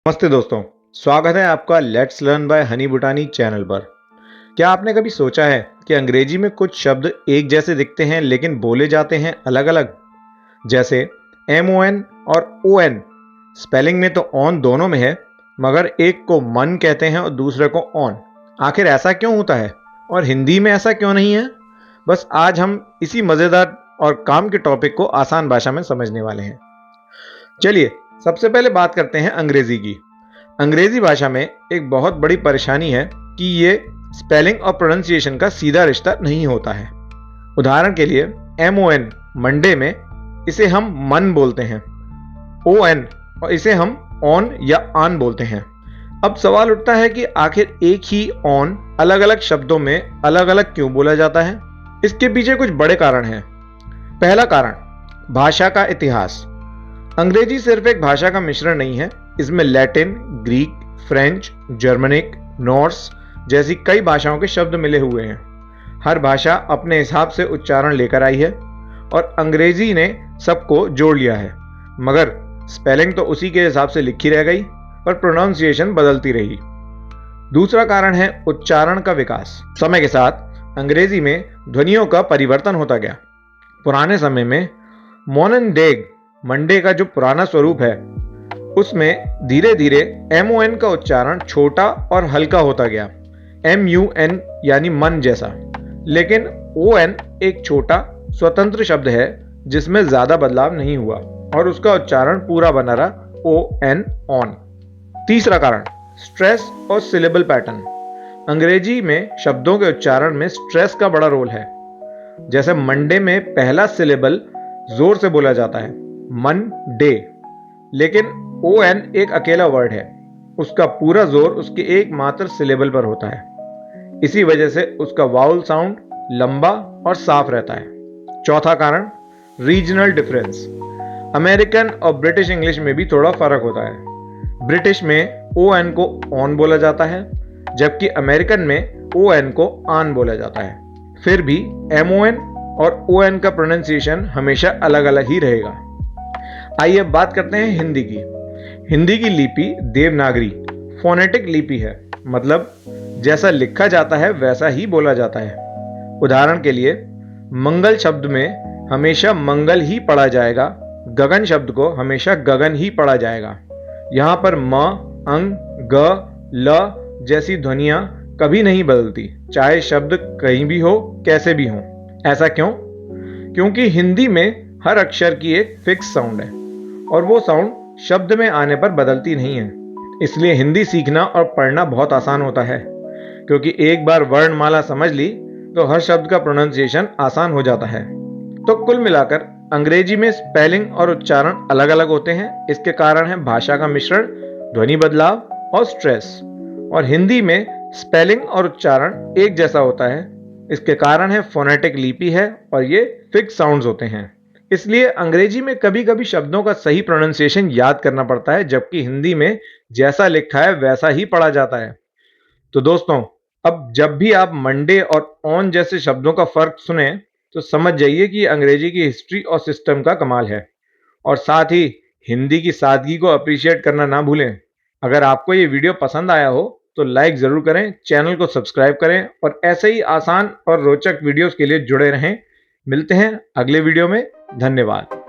नमस्ते दोस्तों, स्वागत है आपका let's learn by Honey Butani channel पर। क्या आपने कभी सोचा है कि अंग्रेजी में कुछ शब्द एक जैसे दिखते हैं लेकिन बोले जाते हैं अलग अलग? जैसे MON और ON। स्पेलिंग में तो ऑन दोनों में है, मगर एक को मन कहते हैं और दूसरे को ऑन। आखिर ऐसा क्यों होता है और हिंदी में ऐसा क्यों नहीं है? बस आज हम इसी मज़ेदार और काम के टॉपिक को आसान भाषा में समझने वाले हैं। चलिए सबसे पहले बात करते हैं अंग्रेजी की। अंग्रेजी भाषा में एक बहुत बड़ी परेशानी है कि ये स्पेलिंग और प्रोनाउंसिएशन का सीधा रिश्ता नहीं होता है। उदाहरण के लिए MON मंडे में इसे हम मन बोलते हैं, ON और इसे हम ऑन या आन बोलते हैं। अब सवाल उठता है कि आखिर एक ही ऑन अलग अलग शब्दों में अलग अलग क्यों बोला जाता है? इसके पीछे कुछ बड़े कारण हैं। पहला कारण, भाषा का इतिहास। अंग्रेजी सिर्फ एक भाषा का मिश्रण नहीं है, इसमें Latin, Greek, French, Germanic, Norse जैसी कई भाषाओं के शब्द मिले हुए हैं। हर भाषा अपने हिसाब से उच्चारण लेकर आई है और अंग्रेजी ने सबको जोड़ लिया है, मगर स्पेलिंग तो उसी के हिसाब से लिखी रह गई और प्रोनाउंसिएशन बदलती रही। दूसरा कारण है उच्चारण का विकास। समय के साथ अंग्रेजी में ध्वनियों का परिवर्तन होता गया। पुराने समय में मोननडेग मंडे का जो पुराना स्वरूप है, उसमें धीरे धीरे MON का उच्चारण छोटा और हल्का होता गया, MUN यानी मन जैसा। लेकिन ON एक छोटा स्वतंत्र शब्द है जिसमें ज्यादा बदलाव नहीं हुआ और उसका उच्चारण पूरा बना रहा, ON ऑन। तीसरा कारण, स्ट्रेस और सिलेबल पैटर्न। अंग्रेजी में शब्दों के उच्चारण में स्ट्रेस का बड़ा रोल है। जैसे मंडे में पहला सिलेबल जोर से बोला जाता है, मन डे, लेकिन ON एक अकेला वर्ड है, उसका पूरा जोर उसके एकमात्र सिलेबल पर होता है। इसी वजह से उसका वाउल साउंड लंबा और साफ रहता है। चौथा कारण, रीजनल डिफरेंस। अमेरिकन और ब्रिटिश इंग्लिश में भी थोड़ा फर्क होता है। ब्रिटिश में ON को ऑन बोला जाता है, जबकि अमेरिकन में ON को आन बोला जाता है। फिर भी MON और ON का प्रोनाउंसिएशन हमेशा अलग अलग ही रहेगा। आइए अब बात करते हैं हिंदी की। हिंदी की लिपि देवनागरी फोनेटिक लिपि है, मतलब जैसा लिखा जाता है वैसा ही बोला जाता है। उदाहरण के लिए मंगल शब्द में हमेशा मंगल ही पढ़ा जाएगा, गगन शब्द को हमेशा गगन ही पढ़ा जाएगा। यहाँ पर म, अंग, ग, ल जैसी ध्वनियां कभी नहीं बदलती, चाहे शब्द कहीं भी हो, कैसे भी हो। ऐसा क्यों? क्योंकि हिंदी में हर अक्षर की एक फिक्स साउंड है और वो साउंड शब्द में आने पर बदलती नहीं है। इसलिए हिंदी सीखना और पढ़ना बहुत आसान होता है, क्योंकि एक बार वर्णमाला समझ ली तो हर शब्द का प्रोनाउंसिएशन आसान हो जाता है। तो कुल मिलाकर अंग्रेजी में स्पेलिंग और उच्चारण अलग अलग होते हैं। इसके कारण है भाषा का मिश्रण, ध्वनि बदलाव और स्ट्रेस। और हिंदी में स्पेलिंग और उच्चारण एक जैसा होता है। इसके कारण है फोनेटिक लिपि है और ये फिक्स साउंड्स होते हैं। इसलिए अंग्रेजी में कभी कभी शब्दों का सही प्रोनाउंसिएशन याद करना पड़ता है, जबकि हिंदी में जैसा लिखा है वैसा ही पढ़ा जाता है। तो दोस्तों, अब जब भी आप मंडे और ऑन जैसे शब्दों का फर्क सुने तो समझ जाइए कि अंग्रेजी की हिस्ट्री और सिस्टम का कमाल है। और साथ ही हिंदी की सादगी को अप्रिशिएट करना ना भूलें। अगर आपको ये वीडियो पसंद आया हो तो लाइक जरूर करें, चैनल को सब्सक्राइब करें और ऐसे ही आसान और रोचक वीडियोस के लिए जुड़े रहें। मिलते हैं अगले वीडियो में। धन्यवाद।